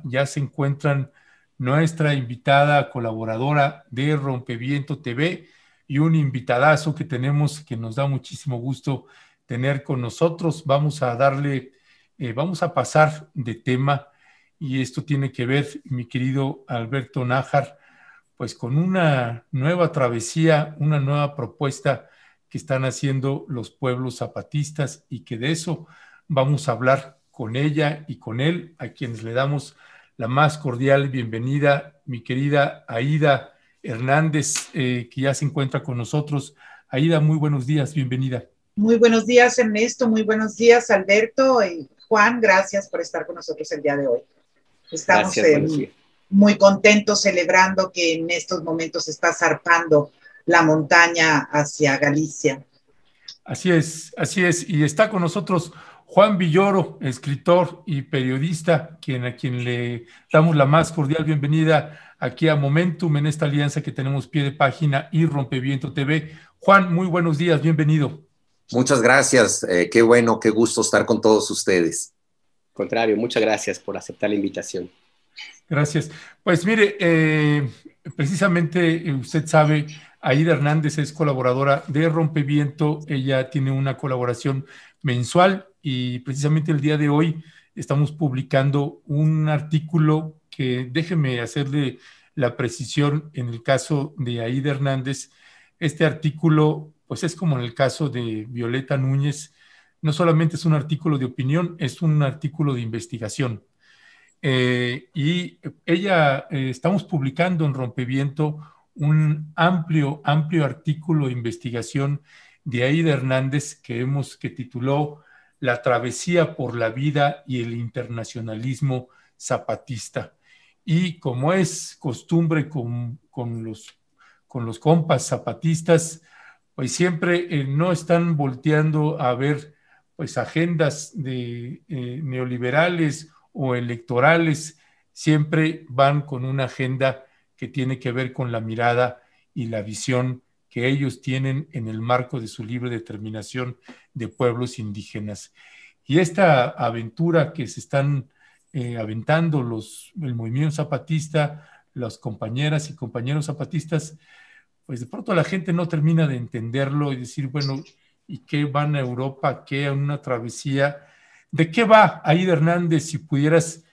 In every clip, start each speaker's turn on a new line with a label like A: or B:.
A: ya se encuentran nuestra invitada colaboradora de Rompeviento TV y un invitadazo que tenemos que nos da muchísimo gusto tener con nosotros. Vamos a pasar de tema, y esto tiene que ver, mi querido Alberto Nájar, pues con una nueva travesía, una nueva propuesta que están haciendo los pueblos zapatistas, y que de eso vamos a hablar con ella y con él, a quienes le damos la más cordial bienvenida, mi querida Aida Hernández, que ya se encuentra con nosotros. Aida, muy buenos días, bienvenida.
B: Muy buenos días, Ernesto, muy buenos días, Alberto y Juan, gracias por estar con nosotros el día de hoy. Estamos muy contentos celebrando que en estos momentos está zarpando la montaña hacia Galicia.
A: Así es, y está con nosotros Juan Villoro, escritor y periodista, a quien le damos la más cordial bienvenida aquí a Momentum, en esta alianza que tenemos Pie de Página y Rompeviento TV. Juan, muy buenos días, bienvenido.
C: Muchas gracias, qué bueno, qué gusto estar con todos ustedes.
D: Al contrario, muchas gracias por aceptar la invitación.
A: Gracias. Pues mire, precisamente usted sabe, Aida Hernández es colaboradora de Rompeviento. Ella tiene una colaboración mensual y precisamente el día de hoy estamos publicando un artículo que, déjeme hacerle la precisión, en el caso de Aida Hernández, este artículo pues es como en el caso de Violeta Núñez, no solamente es un artículo de opinión, es un artículo de investigación. Y ella, estamos publicando en Rompeviento un amplio artículo de investigación de Aida Hernández que tituló La travesía por la vida y el internacionalismo zapatista. Y como es costumbre con los compas zapatistas, pues siempre no están volteando a ver pues agendas de neoliberales o electorales, siempre van con una agenda que tiene que ver con la mirada y la visión que ellos tienen en el marco de su libre determinación de pueblos indígenas. Y esta aventura que se están aventando el movimiento zapatista, las compañeras y compañeros zapatistas, pues de pronto la gente no termina de entenderlo y decir, bueno, ¿y qué van a Europa? ¿Qué a una travesía? ¿De qué va, Aida Hernández, si pudieras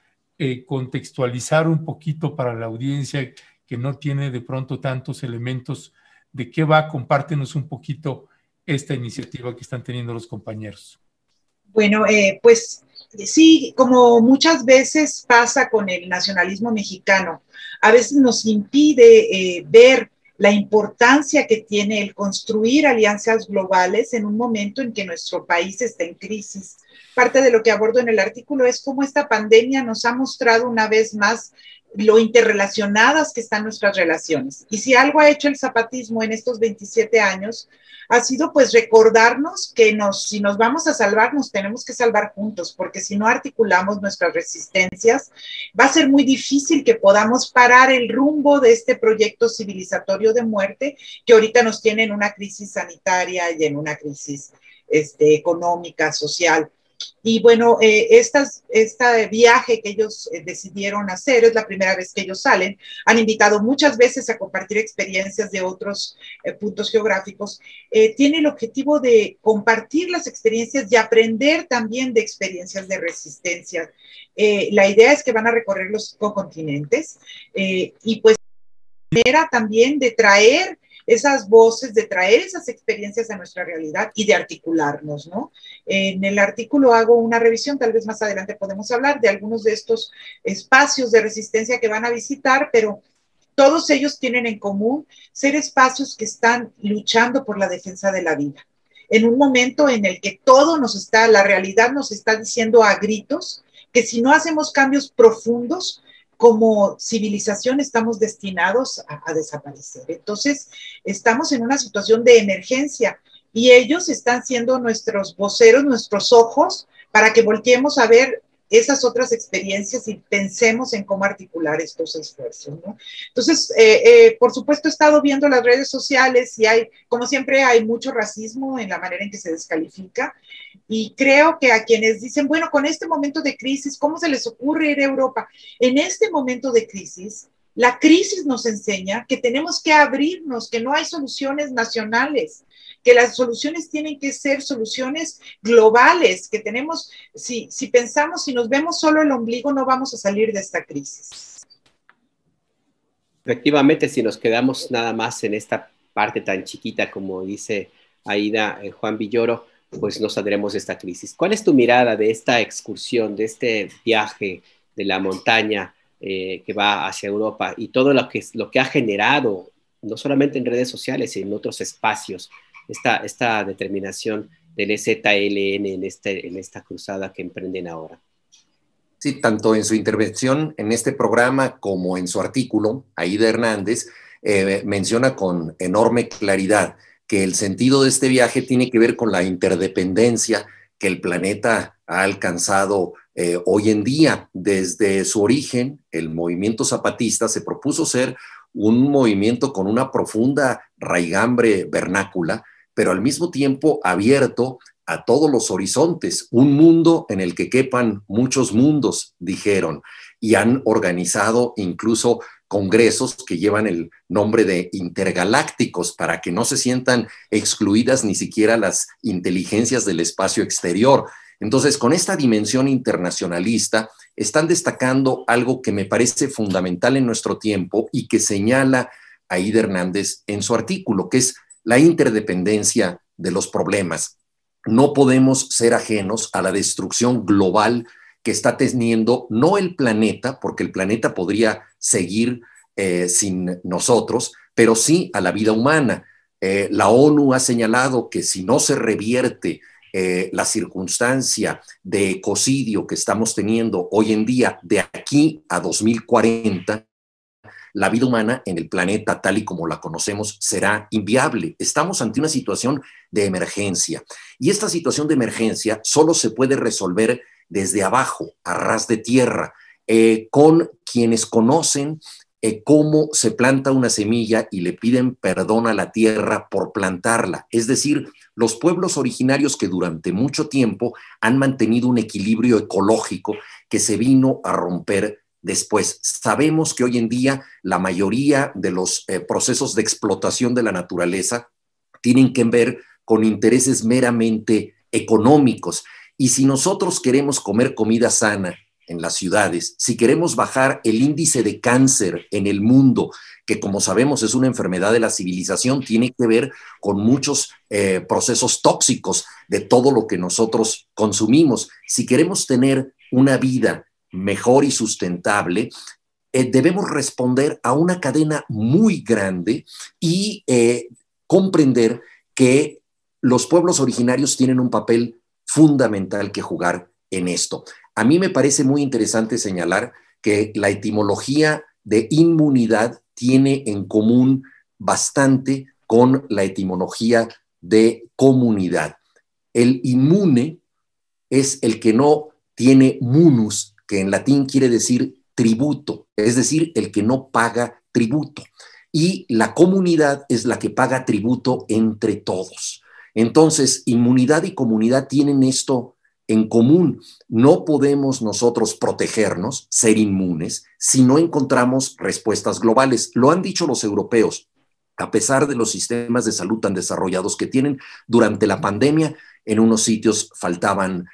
A: contextualizar un poquito para la audiencia que no tiene de pronto tantos elementos? ¿De qué va? Compártenos un poquito esta iniciativa que están teniendo los compañeros.
B: Bueno, pues sí, como muchas veces pasa con el nacionalismo mexicano, a veces nos impide ver la importancia que tiene el construir alianzas globales en un momento en que nuestro país está en crisis. Parte de lo que abordo en el artículo es cómo esta pandemia nos ha mostrado una vez más lo interrelacionadas que están nuestras relaciones. Y si algo ha hecho el zapatismo en estos 27 años, ha sido pues recordarnos que si nos vamos a salvar, nos tenemos que salvar juntos, porque si no articulamos nuestras resistencias, va a ser muy difícil que podamos parar el rumbo de este proyecto civilizatorio de muerte que ahorita nos tiene en una crisis sanitaria y en una crisis económica, social. Y bueno, este viaje que ellos decidieron hacer, es la primera vez que ellos salen, han invitado muchas veces a compartir experiencias de otros puntos geográficos, tiene el objetivo de compartir las experiencias y aprender también de experiencias de resistencia. La idea es que van a recorrer los continentes y pues manera también de traer esas voces, de traer esas experiencias a nuestra realidad y de articularnos, ¿no? En el artículo hago una revisión, tal vez más adelante podemos hablar de algunos de estos espacios de resistencia que van a visitar, pero todos ellos tienen en común ser espacios que están luchando por la defensa de la vida. En un momento en el que la realidad nos está diciendo a gritos que si no hacemos cambios profundos, como civilización estamos destinados a desaparecer. Entonces, estamos en una situación de emergencia y ellos están siendo nuestros voceros, nuestros ojos, para que volteemos a ver esas otras experiencias y pensemos en cómo articular estos esfuerzos, ¿no? Entonces, por supuesto, he estado viendo las redes sociales y hay, como siempre, hay mucho racismo en la manera en que se descalifica. Y creo que a quienes dicen, bueno, con este momento de crisis, ¿cómo se les ocurre ir a Europa? En este momento de crisis, la crisis nos enseña que tenemos que abrirnos, que no hay soluciones nacionales, que las soluciones tienen que ser soluciones globales, que tenemos, si pensamos, si nos vemos solo el ombligo, no vamos a salir de esta crisis.
D: Efectivamente, si nos quedamos nada más en esta parte tan chiquita, como dice Aida, Juan Villoro, pues no saldremos de esta crisis. ¿Cuál es tu mirada de esta excursión, de este viaje de la montaña que va hacia Europa y todo lo que ha generado, no solamente en redes sociales, sino en otros espacios, esta determinación del EZLN en esta cruzada que emprenden ahora?
C: Sí, tanto en su intervención en este programa como en su artículo, Aida Hernández menciona con enorme claridad que el sentido de este viaje tiene que ver con la interdependencia que el planeta ha alcanzado hoy en día. Desde su origen, el movimiento zapatista se propuso ser un movimiento con una profunda raigambre vernácula, pero al mismo tiempo abierto a todos los horizontes, un mundo en el que quepan muchos mundos, dijeron, y han organizado incluso congresos que llevan el nombre de intergalácticos para que no se sientan excluidas ni siquiera las inteligencias del espacio exterior. Entonces, con esta dimensión internacionalista, están destacando algo que me parece fundamental en nuestro tiempo y que señala Aida Hernández en su artículo, que es la interdependencia de los problemas. No podemos ser ajenos a la destrucción global que está teniendo no el planeta, porque el planeta podría seguir sin nosotros, pero sí a la vida humana. La ONU ha señalado que si no se revierte la circunstancia de ecocidio que estamos teniendo hoy en día, de aquí a 2040, la vida humana en el planeta tal y como la conocemos será inviable. Estamos ante una situación de emergencia y esta situación de emergencia solo se puede resolver desde abajo, a ras de tierra, con quienes conocen cómo se planta una semilla y le piden perdón a la tierra por plantarla. Es decir, los pueblos originarios que durante mucho tiempo han mantenido un equilibrio ecológico que se vino a romper después. Sabemos que hoy en día la mayoría de los procesos de explotación de la naturaleza tienen que ver con intereses meramente económicos. Y si nosotros queremos comer comida sana en las ciudades, si queremos bajar el índice de cáncer en el mundo, que como sabemos es una enfermedad de la civilización, tiene que ver con muchos procesos tóxicos de todo lo que nosotros consumimos. Si queremos tener una vida mejor y sustentable, debemos responder a una cadena muy grande y comprender que los pueblos originarios tienen un papel fundamental que jugar en esto. A mí me parece muy interesante señalar que la etimología de inmunidad tiene en común bastante con la etimología de comunidad. El inmune es el que no tiene munus, que en latín quiere decir tributo, es decir, el que no paga tributo. Y la comunidad es la que paga tributo entre todos. Entonces, inmunidad y comunidad tienen esto en común. No podemos nosotros protegernos, ser inmunes, si no encontramos respuestas globales. Lo han dicho los europeos. A pesar de los sistemas de salud tan desarrollados que tienen, durante la pandemia, en unos sitios faltaban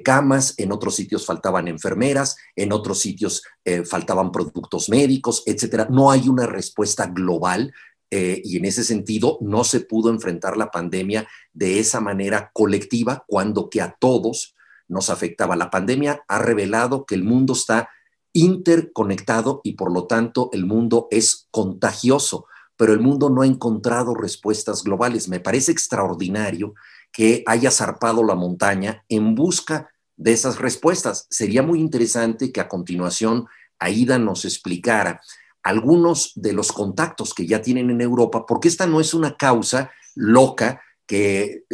C: camas, en otros sitios faltaban enfermeras, en otros sitios faltaban productos médicos, etcétera. No hay una respuesta global y en ese sentido no se pudo enfrentar la pandemia de esa manera colectiva cuando que a todos nos afectaba. La pandemia ha revelado que el mundo está interconectado y por lo tanto el mundo es contagioso, pero el mundo no ha encontrado respuestas globales. Me parece extraordinario que haya zarpado la montaña en busca de esas respuestas. Sería muy interesante que a continuación Aida nos explicara algunos de los contactos que ya tienen en Europa, porque esta no es una causa loca que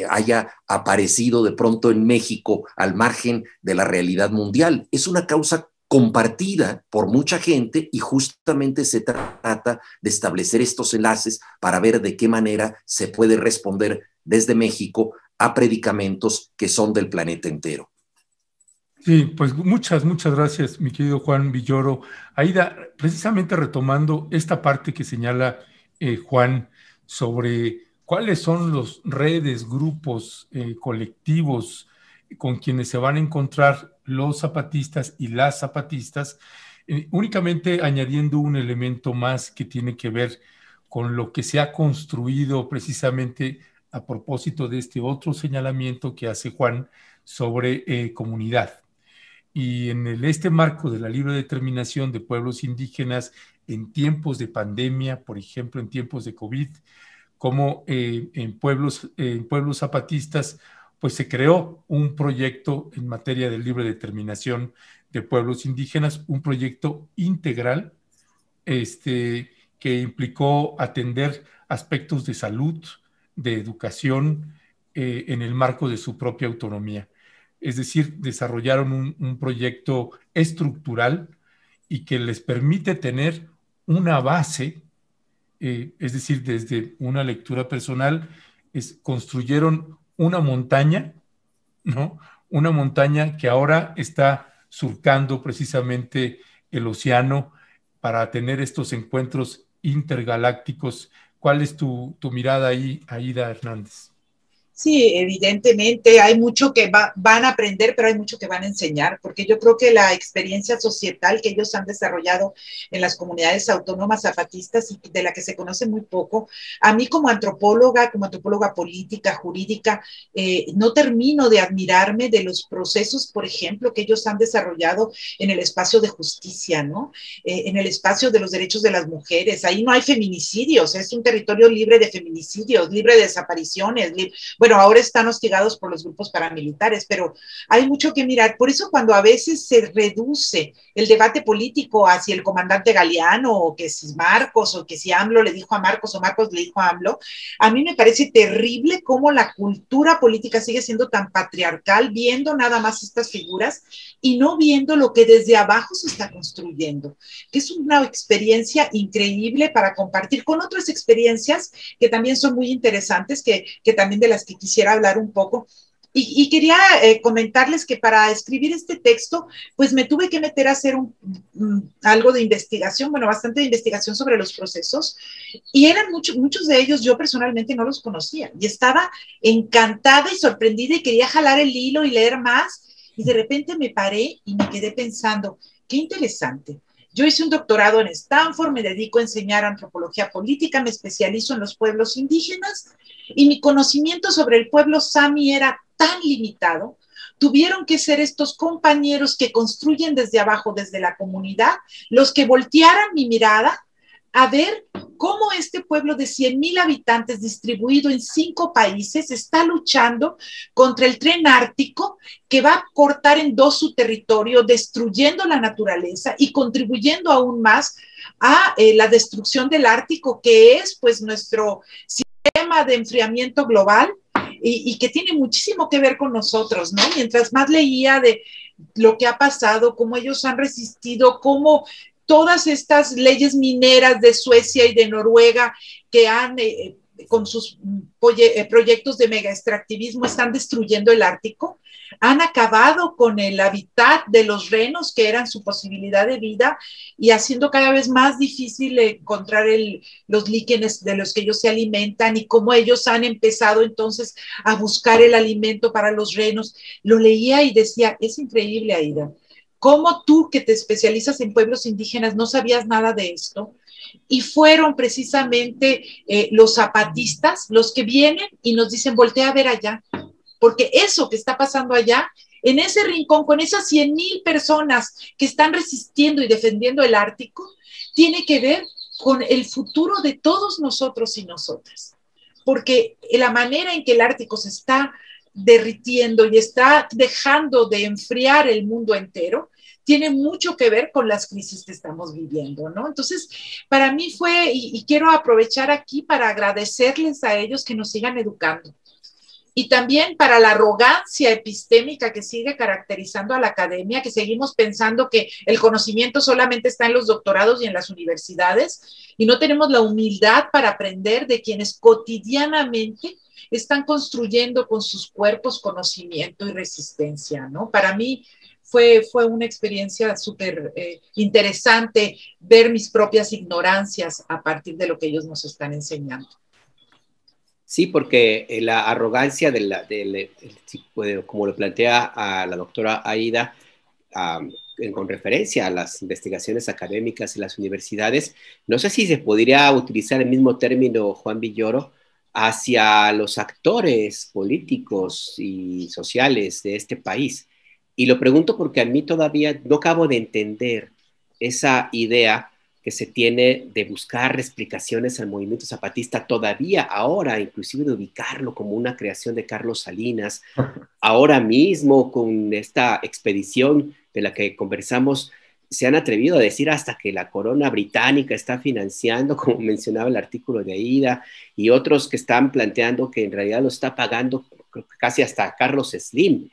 C: haya aparecido de pronto en México al margen de la realidad mundial. Es una causa compartida por mucha gente y justamente se trata de establecer estos enlaces para ver de qué manera se puede responder desde México a predicamentos que son del planeta entero.
A: Sí, pues muchas gracias, mi querido Juan Villoro. Aida, precisamente retomando esta parte que señala Juan sobre cuáles son los redes, grupos, colectivos con quienes se van a encontrar los zapatistas y las zapatistas, únicamente añadiendo un elemento más que tiene que ver con lo que se ha construido precisamente a propósito de este otro señalamiento que hace Juan sobre comunidad. Y en este marco de la libre determinación de pueblos indígenas en tiempos de pandemia, por ejemplo, en tiempos de COVID, como en pueblos zapatistas, pues se creó un proyecto en materia de libre determinación de pueblos indígenas, un proyecto integral que implicó atender aspectos de salud, de educación, en el marco de su propia autonomía. Es decir, desarrollaron un proyecto estructural y que les permite tener una base, es decir, desde una lectura personal, construyeron una montaña, ¿no? Una montaña que ahora está surcando precisamente el océano para tener estos encuentros intergalácticos. ¿Cuál es tu mirada ahí, Aida Hernández?
B: Sí, evidentemente hay mucho que van a aprender, pero hay mucho que van a enseñar, porque yo creo que la experiencia societal que ellos han desarrollado en las comunidades autónomas zapatistas y de la que se conoce muy poco, a mí como antropóloga política, jurídica, no termino de admirarme de los procesos, por ejemplo, que ellos han desarrollado en el espacio de justicia, ¿no? En el espacio de los derechos de las mujeres. Ahí no hay feminicidios, es un territorio libre de feminicidios, libre de desapariciones, bueno, ahora están hostigados por los grupos paramilitares, pero hay mucho que mirar. Por eso cuando a veces se reduce el debate político hacia el comandante Galeano, o que si Marcos, o que si AMLO le dijo a Marcos, o Marcos le dijo a AMLO, a mí me parece terrible cómo la cultura política sigue siendo tan patriarcal, viendo nada más estas figuras y no viendo lo que desde abajo se está construyendo, que es una experiencia increíble para compartir con otras experiencias que también son muy interesantes, que también de las que quisiera hablar un poco. Y quería comentarles que para escribir este texto, pues me tuve que meter a hacer algo de investigación, bueno, bastante de investigación sobre los procesos, y eran muchos de ellos yo personalmente no los conocía, y estaba encantada y sorprendida y quería jalar el hilo y leer más, y de repente me paré y me quedé pensando, qué interesante. Yo hice un doctorado en Stanford, me dedico a enseñar antropología política, me especializo en los pueblos indígenas y mi conocimiento sobre el pueblo Sami era tan limitado. Tuvieron que ser estos compañeros que construyen desde abajo, desde la comunidad, los que voltearan mi mirada a ver cómo este pueblo de 100,000 habitantes distribuido en 5 países está luchando contra el tren ártico que va a cortar en 2 su territorio, destruyendo la naturaleza y contribuyendo aún más a la destrucción del Ártico, que es pues nuestro sistema de enfriamiento global y que tiene muchísimo que ver con nosotros, ¿no? Mientras más leía de lo que ha pasado, cómo ellos han resistido, cómo todas estas leyes mineras de Suecia y de Noruega que han, con sus proyectos de mega extractivismo, están destruyendo el Ártico, han acabado con el hábitat de los renos, que eran su posibilidad de vida, y haciendo cada vez más difícil encontrar los líquenes de los que ellos se alimentan, y cómo ellos han empezado entonces a buscar el alimento para los renos. Lo leía y decía, es increíble, Aida, ¿cómo tú, que te especializas en pueblos indígenas, no sabías nada de esto? Y fueron precisamente los zapatistas los que vienen y nos dicen, voltea a ver allá, porque eso que está pasando allá, en ese rincón, con esas 100,000 personas que están resistiendo y defendiendo el Ártico, tiene que ver con el futuro de todos nosotros y nosotras. Porque la manera en que el Ártico se está derritiendo y está dejando de enfriar el mundo entero, tiene mucho que ver con las crisis que estamos viviendo, ¿no? Entonces, para mí fue, y quiero aprovechar aquí para agradecerles a ellos que nos sigan educando. Y también para la arrogancia epistémica que sigue caracterizando a la academia, que seguimos pensando que el conocimiento solamente está en los doctorados y en las universidades, y no tenemos la humildad para aprender de quienes cotidianamente están construyendo con sus cuerpos conocimiento y resistencia, ¿no? Para mí fue una experiencia súper interesante ver mis propias ignorancias a partir de lo que ellos nos están enseñando.
D: Sí, porque la arrogancia como lo plantea a la doctora Aida, con referencia a las investigaciones académicas y las universidades, no sé si se podría utilizar el mismo término, Juan Villoro, hacia los actores políticos y sociales de este país. Y lo pregunto porque a mí todavía no acabo de entender esa idea que se tiene de buscar explicaciones al movimiento zapatista todavía ahora, inclusive de ubicarlo como una creación de Carlos Salinas. Ahora mismo, con esta expedición de la que conversamos, se han atrevido a decir hasta que la corona británica está financiando, como mencionaba el artículo de Aida, y otros que están planteando que en realidad lo está pagando casi hasta Carlos Slim.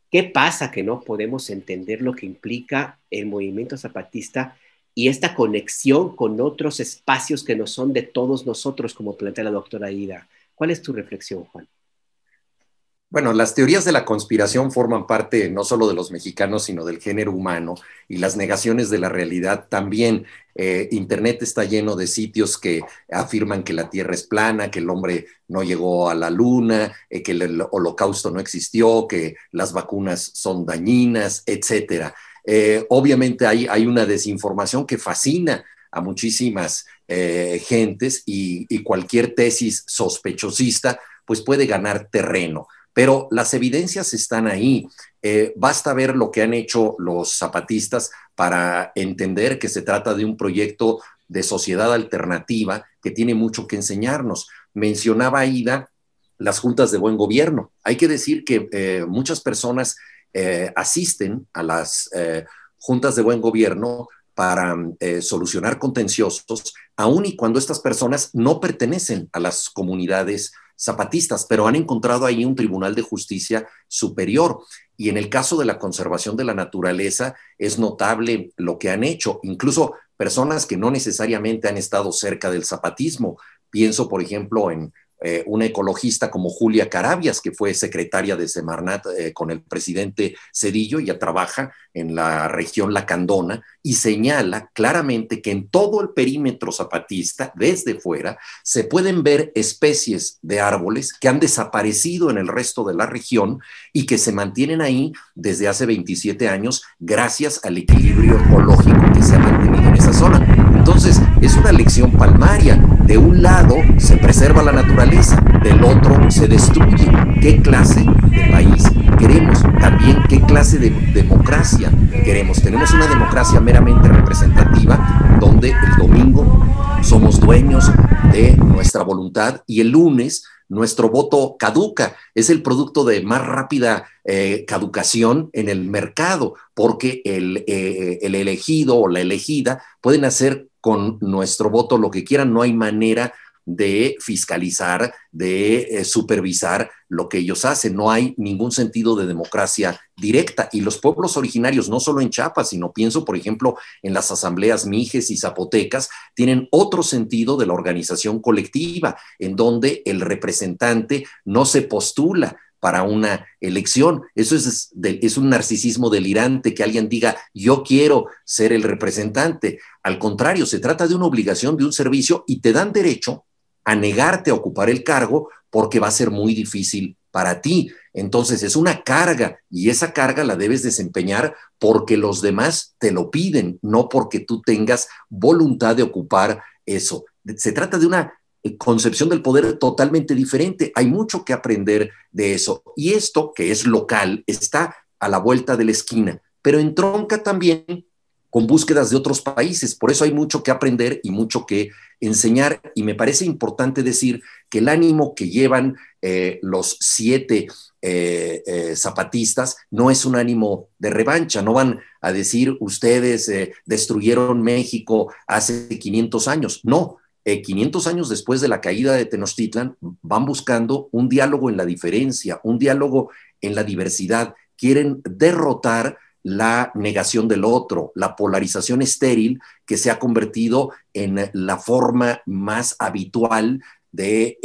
D: ¿Qué pasa que no podemos entender lo que implica el movimiento zapatista y esta conexión con otros espacios que no son de todos nosotros, como plantea la doctora Aida? ¿Cuál es tu reflexión, Juan?
C: Bueno, las teorías de la conspiración forman parte no solo de los mexicanos, sino del género humano, y las negaciones de la realidad también. Internet está lleno de sitios que afirman que la Tierra es plana, que el hombre no llegó a la luna, que el holocausto no existió, que las vacunas son dañinas, etcétera. Obviamente hay una desinformación que fascina a muchísimas gentes, y cualquier tesis sospechosista pues puede ganar terreno. Pero las evidencias están ahí. Basta ver lo que han hecho los zapatistas para entender que se trata de un proyecto de sociedad alternativa que tiene mucho que enseñarnos. Mencionaba Aida las juntas de buen gobierno. Hay que decir que muchas personas asisten a las juntas de buen gobierno para solucionar contenciosos, aun y cuando estas personas no pertenecen a las comunidades zapatistas, pero han encontrado ahí un tribunal de justicia superior. Y en el caso de la conservación de la naturaleza es notable lo que han hecho, incluso personas que no necesariamente han estado cerca del zapatismo. Pienso, por ejemplo, en una ecologista como Julia Carabias, que fue secretaria de Semarnat con el presidente Zedillo, y ya trabaja en la región lacandona, y señala claramente que en todo el perímetro zapatista, desde fuera, se pueden ver especies de árboles que han desaparecido en el resto de la región y que se mantienen ahí desde hace 27 años gracias al equilibrio ecológico que se ha mantenido en esa zona. Entonces, es una lección palmaria. De un lado se preserva la naturaleza, del otro se destruye. ¿Qué clase de país queremos? También, ¿qué clase de democracia queremos? Tenemos una democracia meramente representativa, donde el domingo somos dueños de nuestra voluntad y el lunes nuestro voto caduca. Es el producto de más rápida caducación en el mercado, porque el elegido o la elegida pueden hacer con nuestro voto lo que quieran. No hay manera de fiscalizar, de supervisar lo que ellos hacen. No hay ningún sentido de democracia directa. Y los pueblos originarios, no solo en Chiapas, sino pienso, por ejemplo, en las asambleas mijes y zapotecas, tienen otro sentido de la organización colectiva, en donde el representante no se postula para una elección. Eso es un narcisismo delirante, que alguien diga, yo quiero ser el representante. Al contrario, se trata de una obligación, de un servicio, y te dan derecho a negarte a ocupar el cargo porque va a ser muy difícil para ti. Entonces es una carga, y esa carga la debes desempeñar porque los demás te lo piden, no porque tú tengas voluntad de ocupar eso. Se trata de una concepción del poder totalmente diferente. Hay mucho que aprender de eso. Y esto, que es local, está a la vuelta de la esquina, pero entronca también con búsquedas de otros países. Por eso hay mucho que aprender y mucho que enseñar, y me parece importante decir que el ánimo que llevan los 7 zapatistas no es un ánimo de revancha. No van a decir ustedes destruyeron México hace 500 años. No, 500 años después de la caída de Tenochtitlan van buscando un diálogo en la diferencia, un diálogo en la diversidad. Quieren derrotar la negación del otro, la polarización estéril que se ha convertido en la forma más habitual de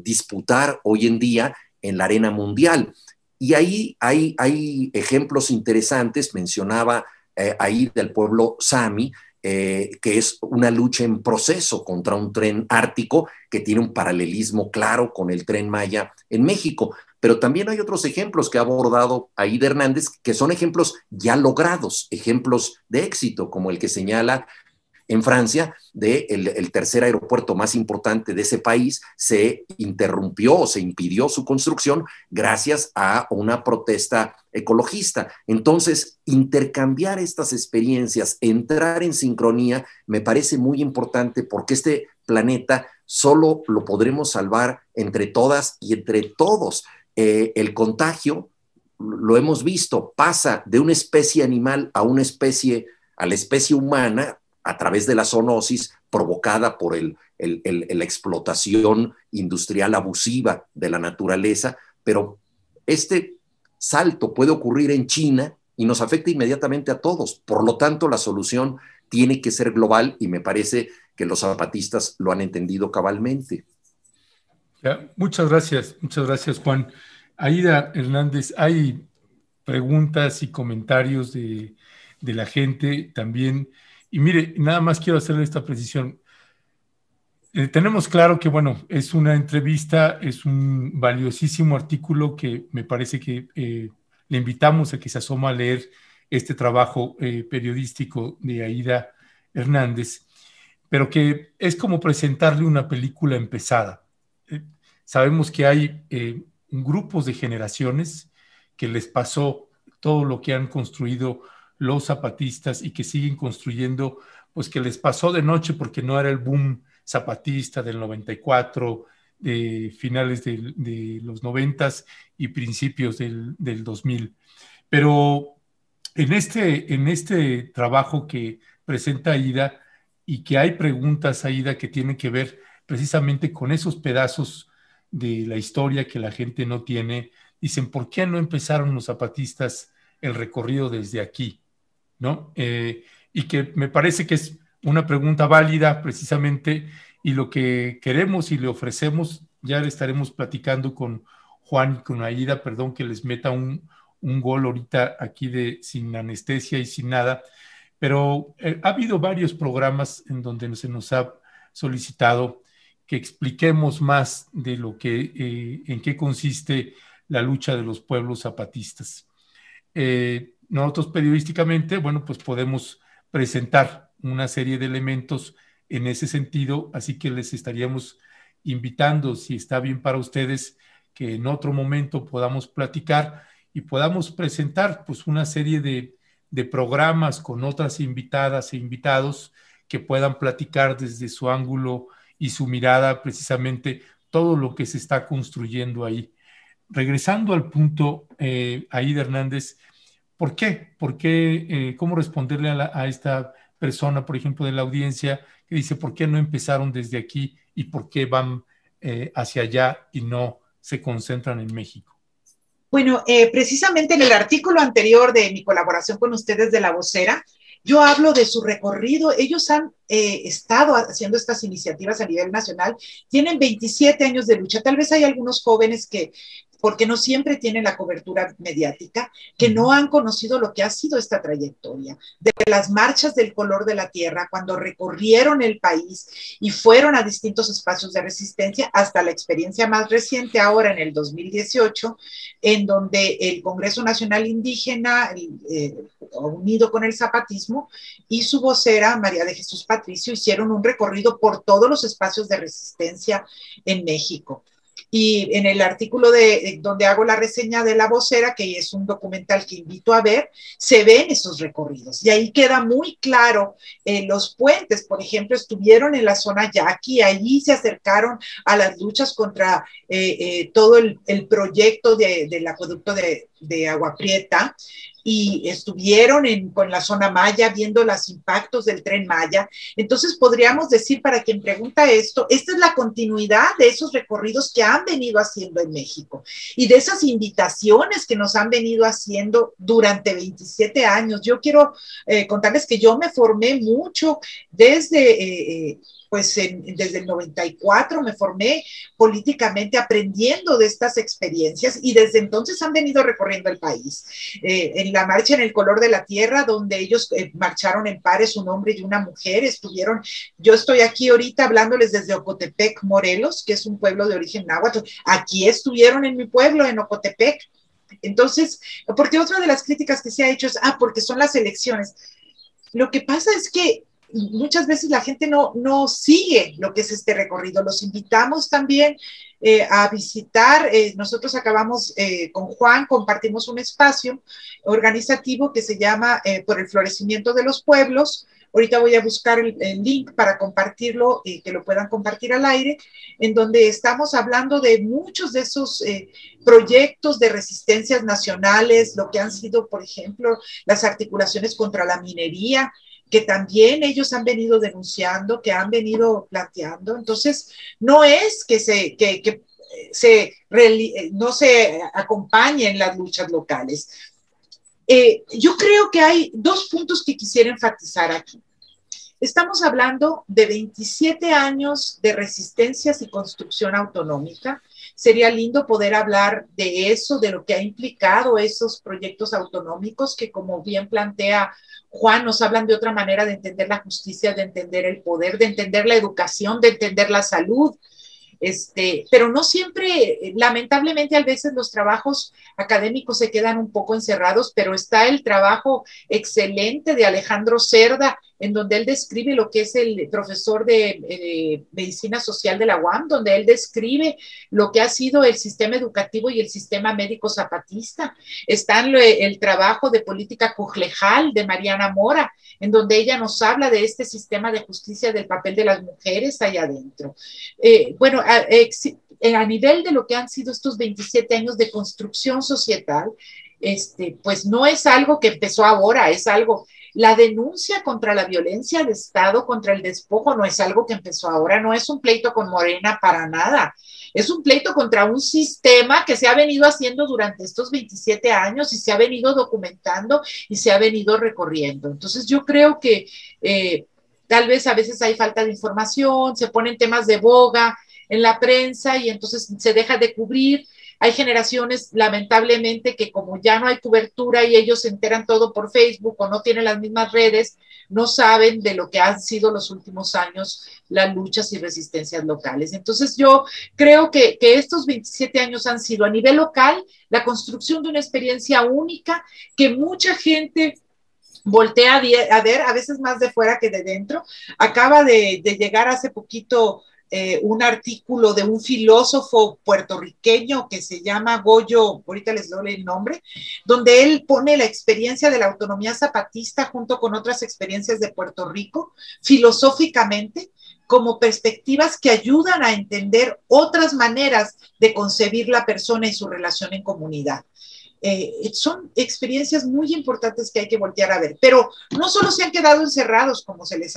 C: disputar hoy en día en la arena mundial. Y ahí hay ejemplos interesantes. Mencionaba ahí del pueblo Sami, que es una lucha en proceso contra un tren ártico que tiene un paralelismo claro con el Tren Maya en México. Pero también hay otros ejemplos que ha abordado Aída Hernández, que son ejemplos ya logrados, ejemplos de éxito, como el que señala en Francia, el tercer aeropuerto más importante de ese país, se interrumpió o se impidió su construcción gracias a una protesta ecologista. Entonces, intercambiar estas experiencias, entrar en sincronía, me parece muy importante, porque este planeta solo lo podremos salvar entre todas y entre todos. El contagio, lo hemos visto, pasa de una especie animal a la especie humana a través de la zoonosis provocada por la explotación industrial abusiva de la naturaleza, pero este salto puede ocurrir en China y nos afecta inmediatamente a todos. Por lo tanto, la solución tiene que ser global, y me parece que los zapatistas lo han entendido cabalmente.
A: Muchas gracias, Juan. Aída Hernández, hay preguntas y comentarios de la gente también. Y mire, nada más quiero hacerle esta precisión. Tenemos claro que, bueno, es una entrevista, es un valiosísimo artículo que me parece que le invitamos a que se asoma a leer este trabajo periodístico de Aída Hernández, pero que es como presentarle una película empezada. Sabemos que hay grupos de generaciones que les pasó todo lo que han construido los zapatistas y que siguen construyendo, pues que les pasó de noche porque no era el boom zapatista del 94, de finales de los 90 y principios del 2000. Pero en este trabajo que presenta Aída, y que hay preguntas, Aída, que tienen que ver precisamente con esos pedazos de la historia que la gente no tiene, dicen, ¿por qué no empezaron los zapatistas el recorrido desde aquí? ¿No? Y que me parece que es una pregunta válida precisamente, y lo que queremos y le ofrecemos, ya le estaremos platicando con Juan y con Aída, perdón que les meta un gol ahorita aquí sin anestesia y sin nada, pero ha habido varios programas en donde se nos ha solicitado que expliquemos más de lo que, en qué consiste la lucha de los pueblos zapatistas. Nosotros periodísticamente, bueno, pues podemos presentar una serie de elementos en ese sentido, así que les estaríamos invitando, si está bien para ustedes, que en otro momento podamos platicar y podamos presentar pues una serie de programas con otras invitadas e invitados que puedan platicar desde su ángulo y su mirada precisamente todo lo que se está construyendo ahí. Regresando al punto, Aída Hernández, ¿por qué? ¿Cómo responderle a esta persona, por ejemplo, de la audiencia, que dice, ¿por qué no empezaron desde aquí y por qué van hacia allá y no se concentran en México?
B: Bueno, precisamente en el artículo anterior de mi colaboración con ustedes de La Vocera, yo hablo de su recorrido. Ellos han estado haciendo estas iniciativas a nivel nacional, tienen 27 años de lucha. Tal vez hay algunos jóvenes que, porque no siempre tienen la cobertura mediática, que no han conocido lo que ha sido esta trayectoria, de las marchas del color de la tierra, cuando recorrieron el país y fueron a distintos espacios de resistencia, hasta la experiencia más reciente ahora en el 2018, en donde el Congreso Nacional Indígena, unido con el zapatismo, y su vocera, María de Jesús Patricio, hicieron un recorrido por todos los espacios de resistencia en México. y en el artículo donde hago la reseña de La Vocera, que es un documental que invito a ver, se ven esos recorridos y ahí queda muy claro los puentes, por ejemplo, estuvieron en la zona Yaqui, allí se acercaron a las luchas contra todo el proyecto del acueducto de Agua Prieta, y estuvieron con la zona Maya viendo los impactos del Tren Maya. Entonces podríamos decir, para quien pregunta esto, esta es la continuidad de esos recorridos que han venido haciendo en México y de esas invitaciones que nos han venido haciendo durante 27 años. Yo quiero contarles que yo me formé mucho desde desde el 94 me formé políticamente aprendiendo de estas experiencias y desde entonces han venido recorriendo el país. En la marcha en el color de la tierra, donde ellos marcharon en pares, un hombre y una mujer, yo estoy aquí ahorita hablándoles desde Ocotepec, Morelos, que es un pueblo de origen náhuatl. Aquí estuvieron en mi pueblo, en Ocotepec. Entonces, porque otra de las críticas que se ha hecho es, porque son las elecciones. Lo que pasa es que muchas veces la gente no sigue lo que es este recorrido. Los invitamos también a visitar. Nosotros acabamos con Juan, compartimos un espacio organizativo que se llama Por el Florecimiento de los Pueblos. Ahorita voy a buscar el link para compartirlo y que lo puedan compartir al aire, en donde estamos hablando de muchos de esos proyectos de resistencias nacionales, lo que han sido, por ejemplo, las articulaciones contra la minería, que también ellos han venido denunciando, que han venido planteando. Entonces, no es que no se acompañen las luchas locales. Yo creo que hay dos puntos que quisiera enfatizar aquí. Estamos hablando de 27 años de resistencias y construcción autonómica. Sería lindo poder hablar de eso, de lo que ha implicado esos proyectos autonómicos que, como bien plantea Juan, nos hablan de otra manera de entender la justicia, de entender el poder, de entender la educación, de entender la salud. Pero no siempre, lamentablemente, a veces los trabajos académicos se quedan un poco encerrados, pero está el trabajo excelente de Alejandro Cerda, en donde él describe lo que es el profesor de medicina social de la UAM, donde él describe lo que ha sido el sistema educativo y el sistema médico zapatista. Está el trabajo de política cojlejal de Mariana Mora, en donde ella nos habla de este sistema de justicia, del papel de las mujeres allá adentro. A nivel de lo que han sido estos 27 años de construcción societal, pues no es algo que empezó ahora, es algo. La denuncia contra la violencia de Estado, contra el despojo, no es algo que empezó ahora, no es un pleito con Morena para nada. Es un pleito contra un sistema que se ha venido haciendo durante estos 27 años y se ha venido documentando y se ha venido recorriendo. Entonces yo creo que tal vez a veces hay falta de información, se ponen temas de boga en la prensa y entonces se deja de cubrir. Hay generaciones, lamentablemente, que como ya no hay cobertura y ellos se enteran todo por Facebook o no tienen las mismas redes, no saben de lo que han sido los últimos años las luchas y resistencias locales. Entonces yo creo que estos 27 años han sido a nivel local la construcción de una experiencia única que mucha gente voltea a ver, a veces más de fuera que de dentro. Acaba de llegar hace poquito un artículo de un filósofo puertorriqueño que se llama Goyo, ahorita les doy el nombre, donde él pone la experiencia de la autonomía zapatista junto con otras experiencias de Puerto Rico, filosóficamente, como perspectivas que ayudan a entender otras maneras de concebir la persona y su relación en comunidad. Son experiencias muy importantes que hay que voltear a ver, pero no solo se han quedado encerrados, como se les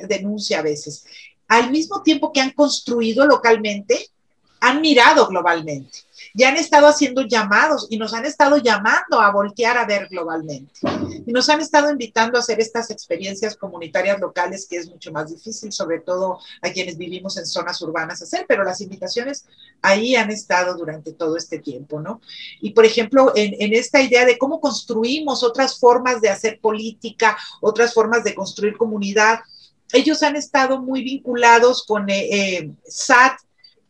B: denuncia a veces. Al mismo tiempo que han construido localmente, han mirado globalmente y han estado haciendo llamados y nos han estado llamando a voltear a ver globalmente. Y nos han estado invitando a hacer estas experiencias comunitarias locales, que es mucho más difícil, sobre todo a quienes vivimos en zonas urbanas hacer, pero las invitaciones ahí han estado durante todo este tiempo, ¿no? Y por ejemplo, en esta idea de cómo construimos otras formas de hacer política, otras formas de construir comunidad, ellos han estado muy vinculados con SAT,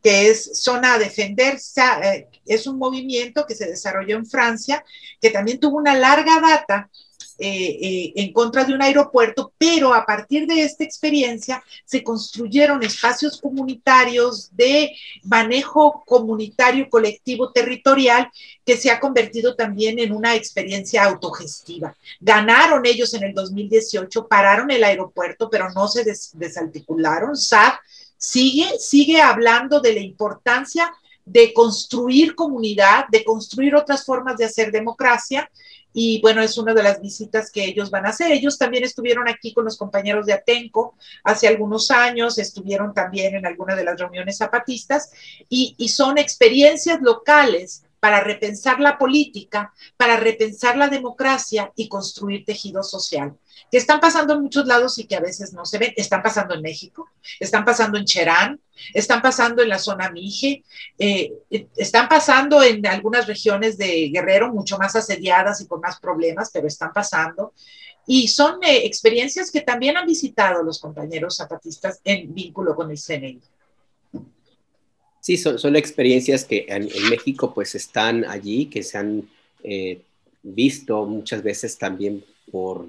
B: que es Zona a Defender. Es un movimiento que se desarrolló en Francia, que también tuvo una larga data en contra de un aeropuerto, pero a partir de esta experiencia se construyeron espacios comunitarios de manejo comunitario, colectivo, territorial, que se ha convertido también en una experiencia autogestiva. Ganaron ellos en el 2018, pararon el aeropuerto, pero no se desarticularon. SAD sigue hablando de la importancia de construir comunidad, de construir otras formas de hacer democracia, y bueno, es una de las visitas que ellos van a hacer. Ellos también estuvieron aquí con los compañeros de Atenco hace algunos años, estuvieron también en alguna de las reuniones zapatistas, y son experiencias locales para repensar la política, para repensar la democracia y construir tejido social, que están pasando en muchos lados y que a veces no se ven. Están pasando en México, están pasando en Cherán, están pasando en la zona Mije, están pasando en algunas regiones de Guerrero, mucho más asediadas y con más problemas, pero están pasando. Y son experiencias que también han visitado los compañeros zapatistas en vínculo con el CNI.
D: Sí, son experiencias que en México pues están allí, que se han visto muchas veces también por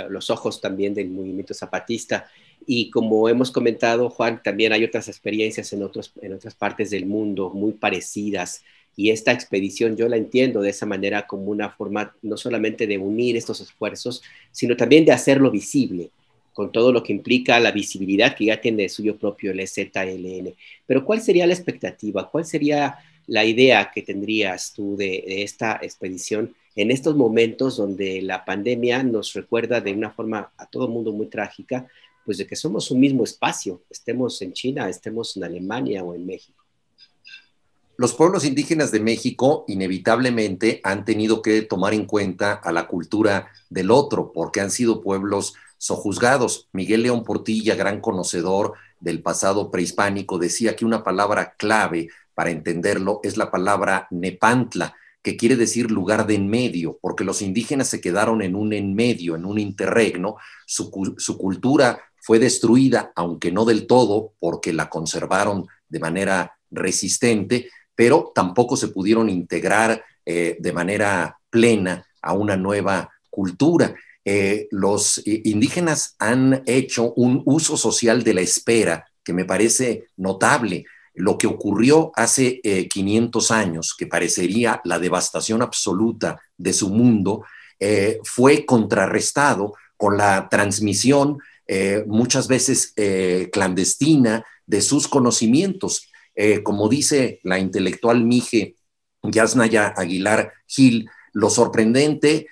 D: los ojos también del movimiento zapatista. Y como hemos comentado, Juan, también hay otras experiencias en otras partes del mundo muy parecidas. Y esta expedición yo la entiendo de esa manera como una forma no solamente de unir estos esfuerzos, sino también de hacerlo visible, con todo lo que implica la visibilidad que ya tiene de suyo propio el EZLN. Pero ¿cuál sería la expectativa? ¿Cuál sería la idea que tendrías tú de esta expedición en estos momentos donde la pandemia nos recuerda de una forma a todo el mundo muy trágica, pues de que somos un mismo espacio, estemos en China, estemos en Alemania o en México?
C: Los pueblos indígenas de México inevitablemente han tenido que tomar en cuenta a la cultura del otro, porque han sido pueblos sojuzgados. Miguel León Portilla, gran conocedor del pasado prehispánico, decía que una palabra clave para entenderlo es la palabra Nepantla, que quiere decir lugar de en medio, porque los indígenas se quedaron en un en medio, en un interregno. Su cultura fue destruida, aunque no del todo, porque la conservaron de manera resistente, pero tampoco se pudieron integrar de manera plena a una nueva cultura. Los indígenas han hecho un uso social de la espera que me parece notable. Lo que ocurrió hace 500 años, que parecería la devastación absoluta de su mundo, fue contrarrestado con la transmisión muchas veces clandestina de sus conocimientos. Como dice la intelectual Mije Yasnaya Aguilar Gil, lo sorprendente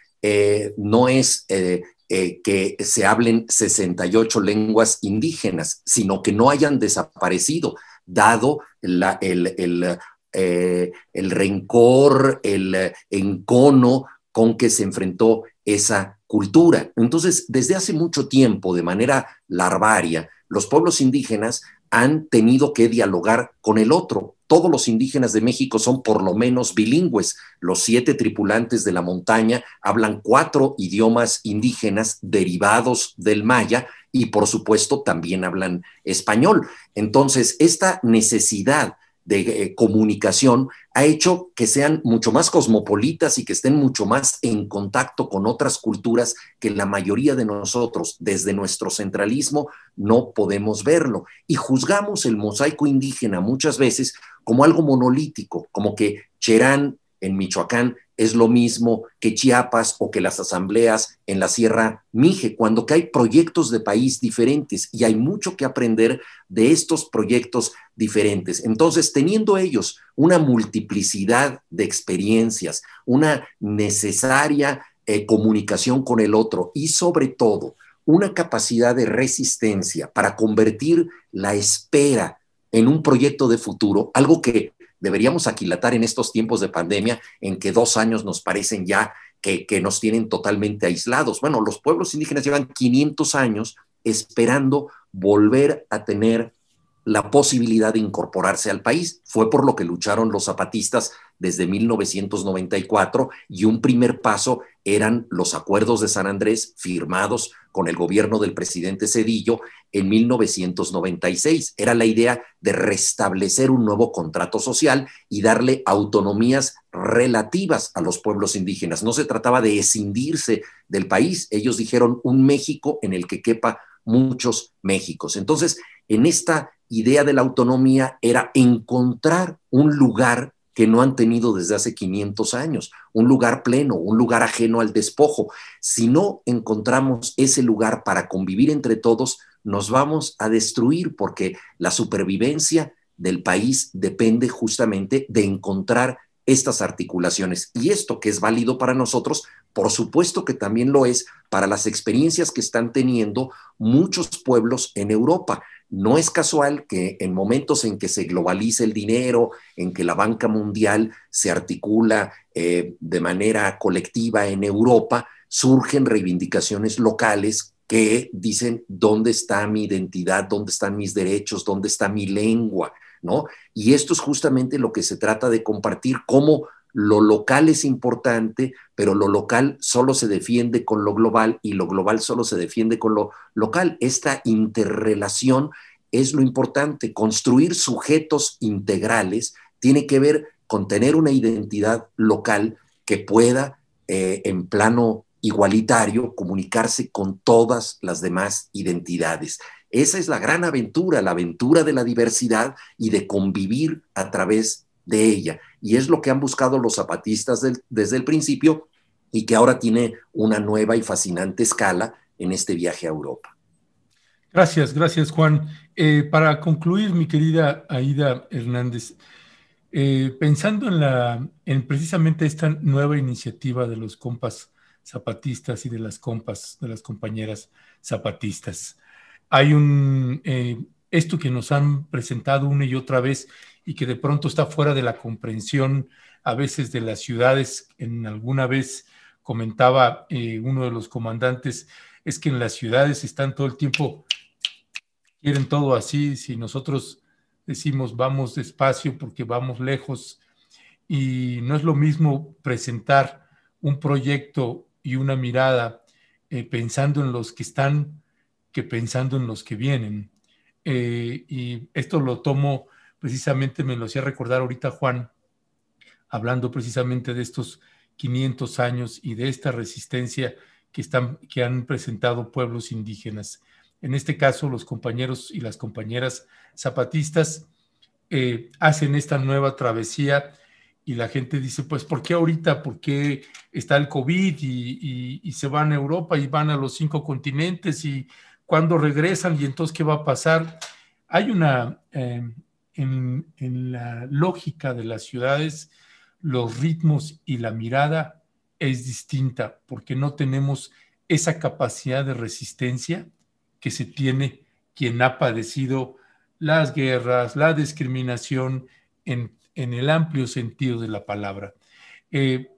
C: no es que se hablen 68 lenguas indígenas, sino que no hayan desaparecido, dado el rencor, el encono con que se enfrentó esa cultura. Entonces, desde hace mucho tiempo, de manera larvaria, los pueblos indígenas han tenido que dialogar con el otro. Todos los indígenas de México son por lo menos bilingües. Los 7 tripulantes de la montaña hablan 4 idiomas indígenas derivados del maya y por supuesto también hablan español. Entonces, esta necesidad de comunicación ha hecho que sean mucho más cosmopolitas y que estén mucho más en contacto con otras culturas que la mayoría de nosotros, desde nuestro centralismo, no podemos verlo. Y juzgamos el mosaico indígena muchas veces como algo monolítico, como que Cherán en Michoacán es lo mismo que Chiapas o que las asambleas en la Sierra Mije, cuando que hay proyectos de país diferentes y hay mucho que aprender de estos proyectos diferentes. Entonces, teniendo ellos una multiplicidad de experiencias, una necesaria comunicación con el otro y sobre todo una capacidad de resistencia para convertir la espera en un proyecto de futuro, algo que deberíamos aquilatar en estos tiempos de pandemia en que 2 años nos parecen ya que nos tienen totalmente aislados. Bueno, los pueblos indígenas llevan 500 años esperando volver a tener la posibilidad de incorporarse al país. Fue por lo que lucharon los zapatistas desde 1994 y un primer paso eran los acuerdos de San Andrés firmados con el gobierno del presidente Zedillo en 1996. Era la idea de restablecer un nuevo contrato social y darle autonomías relativas a los pueblos indígenas. No se trataba de escindirse del país. Ellos dijeron un México en el que quepa muchos Méxicos. Entonces, en esta idea de la autonomía era encontrar un lugar que no han tenido desde hace 500 años, un lugar pleno, un lugar ajeno al despojo. Si no encontramos ese lugar para convivir entre todos, nos vamos a destruir, porque la supervivencia del país depende justamente de encontrar estas articulaciones. Y esto que es válido para nosotros, por supuesto que también lo es para las experiencias que están teniendo muchos pueblos en Europa. No es casual que en momentos en que se globaliza el dinero, en que la banca mundial se articula de manera colectiva en Europa, surgen reivindicaciones locales que dicen dónde está mi identidad, dónde están mis derechos, dónde está mi lengua, ¿no? Y esto es justamente lo que se trata de compartir, cómo lo local es importante, pero lo local solo se defiende con lo global y lo global solo se defiende con lo local. Esta interrelación es lo importante. Construir sujetos integrales tiene que ver con tener una identidad local que pueda, en plano igualitario, comunicarse con todas las demás identidades. Esa es la gran aventura, la aventura de la diversidad y de convivir a través de ella. Y es lo que han buscado los zapatistas desde el principio y que ahora tiene una nueva y fascinante escala en este viaje a Europa.
A: Gracias, gracias, Juan. Para concluir, mi querida Aída Hernández, pensando en precisamente esta nueva iniciativa de los compas zapatistas y de las compas, de las compañeras zapatistas, hay esto que nos han presentado una y otra vez y que de pronto está fuera de la comprensión a veces de las ciudades. Alguna vez comentaba uno de los comandantes, es que en las ciudades están todo el tiempo, quieren todo así. Si nosotros decimos vamos despacio porque vamos lejos, y no es lo mismo presentar un proyecto y una mirada pensando en los que están que pensando en los que vienen. Y esto lo tomo precisamente, me lo hacía recordar ahorita Juan, hablando precisamente de estos 500 años y de esta resistencia que han presentado pueblos indígenas. En este caso, los compañeros y las compañeras zapatistas hacen esta nueva travesía y la gente dice, pues, ¿por qué ahorita? ¿Por qué está el COVID y se van a Europa y van a los 5 continentes y cuándo regresan y entonces qué va a pasar? Hay en la lógica de las ciudades, los ritmos y la mirada es distinta porque no tenemos esa capacidad de resistencia que se tiene quien ha padecido las guerras, la discriminación en el amplio sentido de la palabra.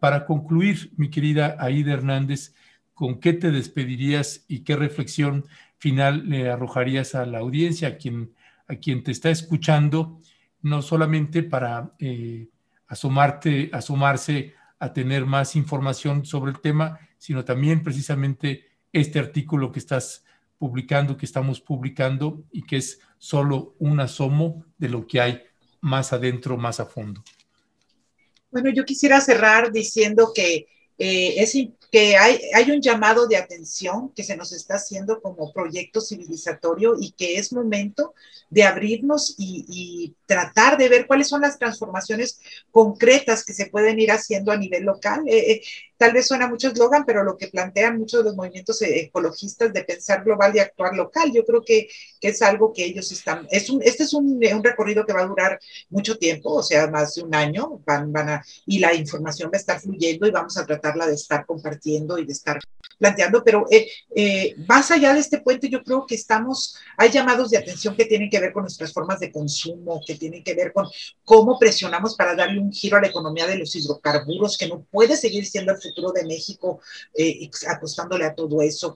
A: Para concluir, mi querida Aída Hernández, ¿con qué te despedirías y qué reflexión final le arrojarías a la audiencia, a quien te está escuchando, no solamente para asomarse a tener más información sobre el tema, sino también precisamente este artículo que estás publicando, que estamos publicando y que es solo un asomo de lo que hay más adentro, más a fondo?
B: Bueno, yo quisiera cerrar diciendo que hay un llamado de atención que se nos está haciendo como proyecto civilizatorio y que es momento de abrirnos y tratar de ver cuáles son las transformaciones concretas que se pueden ir haciendo a nivel local. Tal vez suena mucho eslogan, pero lo que plantean muchos de los movimientos ecologistas de pensar global y actuar local, yo creo que es algo que ellos están, este es un recorrido que va a durar mucho tiempo, o sea, más de un año, y la información va a estar fluyendo y vamos a tratarla de estar compartiendo y de estar planteando, pero más allá de este puente, yo creo que hay llamados de atención que tienen que ver con nuestras formas de consumo, que tienen que ver con cómo presionamos para darle un giro a la economía de los hidrocarburos, que no puede seguir siendo el futuro de México apostándole a todo eso.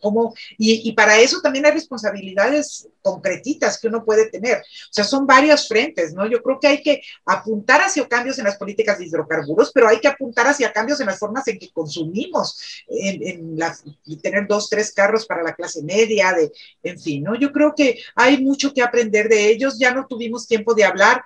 B: Y para eso también hay responsabilidades concretitas que uno puede tener. O sea, son varios frentes, ¿no? Yo creo que hay que apuntar hacia cambios en las políticas de hidrocarburos, pero hay que apuntar hacia cambios en las formas en que consumimos, tener 2, 3 carros para la clase media, en fin, ¿no? Yo creo que hay mucho que aprender de ellos. Ya no tuvimos tiempo de hablar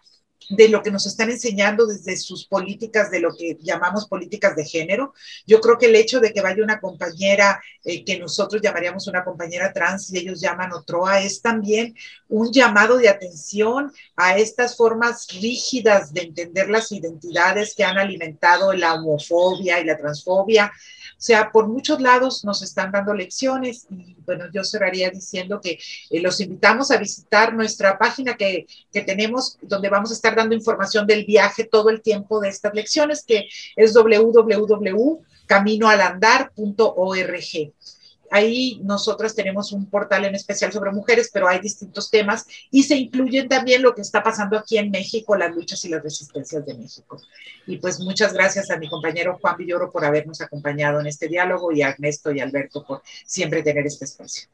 B: de lo que nos están enseñando desde sus políticas, de lo que llamamos políticas de género. Yo creo que el hecho de que vaya una compañera que nosotros llamaríamos una compañera trans y ellos llaman Otroa, es también un llamado de atención a estas formas rígidas de entender las identidades que han alimentado la homofobia y la transfobia. O sea, por muchos lados nos están dando lecciones y bueno, yo cerraría diciendo que los invitamos a visitar nuestra página que tenemos, donde vamos a estar dando información del viaje todo el tiempo de estas lecciones, que es www.caminoalandar.org. Ahí nosotras tenemos un portal en especial sobre mujeres, pero hay distintos temas y se incluyen también lo que está pasando aquí en México, las luchas y las resistencias de México. Y pues muchas gracias a mi compañero Juan Villoro por habernos acompañado en este diálogo y a Ernesto y Alberto por siempre tener este espacio.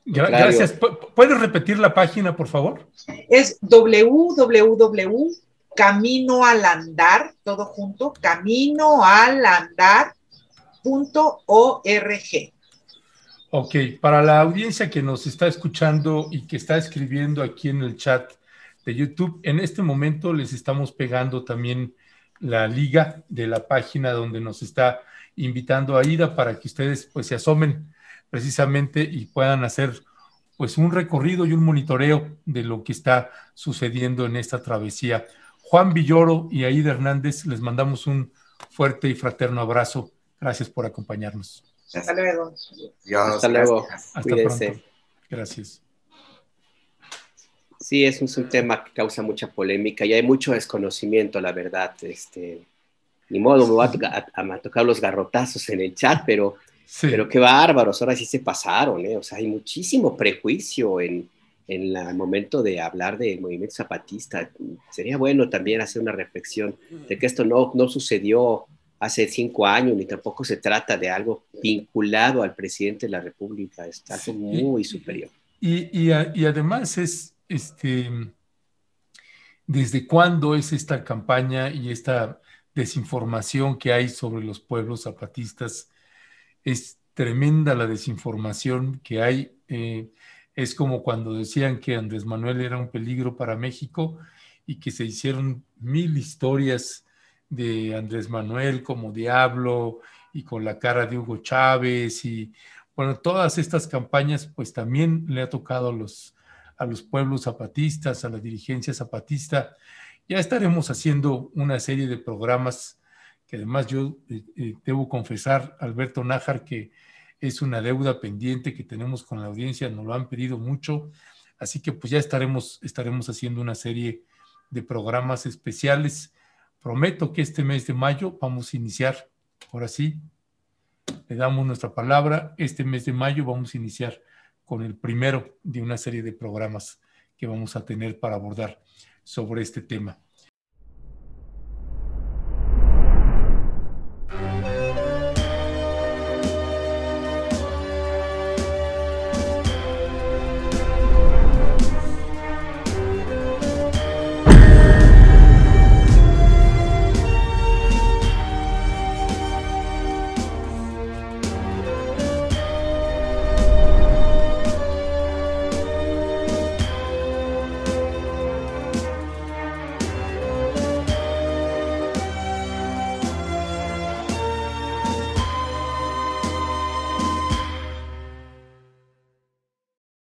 A: Gracias. ¿Puedes repetir la página, por favor?
B: Es www.caminoalandar, todo junto, caminoalandar.org.
A: Ok, para la audiencia que nos está escuchando y que está escribiendo aquí en el chat de YouTube, en este momento les estamos pegando también la liga de la página donde nos está invitando Aida para que ustedes pues se asomen precisamente y puedan hacer pues un recorrido y un monitoreo de lo que está sucediendo en esta travesía. Juan Villoro y Aida Hernández, les mandamos un fuerte y fraterno abrazo. Gracias por acompañarnos.
B: Hasta luego.
D: Hasta luego.
A: Hasta pronto. Gracias.
D: Sí, es un tema que causa mucha polémica y hay mucho desconocimiento, la verdad. Ni modo, me va a tocar los garrotazos en el chat, pero qué bárbaros, ahora sí se pasaron, ¿eh? O sea, hay muchísimo prejuicio en el momento de hablar del movimiento zapatista. Sería bueno también hacer una reflexión de que esto no sucedió hace 5 años, ni tampoco se trata de algo vinculado al presidente de la República, es algo muy superior.
A: Y además es, ¿desde cuándo es esta campaña y esta desinformación que hay sobre los pueblos zapatistas? Es tremenda la desinformación que hay. Es como cuando decían que Andrés Manuel era un peligro para México y que se hicieron 1000 historias de Andrés Manuel como diablo y con la cara de Hugo Chávez y bueno, todas estas campañas pues también le ha tocado a los pueblos zapatistas, a la dirigencia zapatista. Ya estaremos haciendo una serie de programas que además yo debo confesar, Alberto Nájar, que es una deuda pendiente que tenemos con la audiencia, nos lo han pedido mucho, así que pues ya estaremos haciendo una serie de programas especiales. Prometo que este mes de mayo vamos a iniciar, ahora sí, le damos nuestra palabra, este mes de mayo vamos a iniciar con el primero de una serie de programas que vamos a tener para abordar sobre este tema.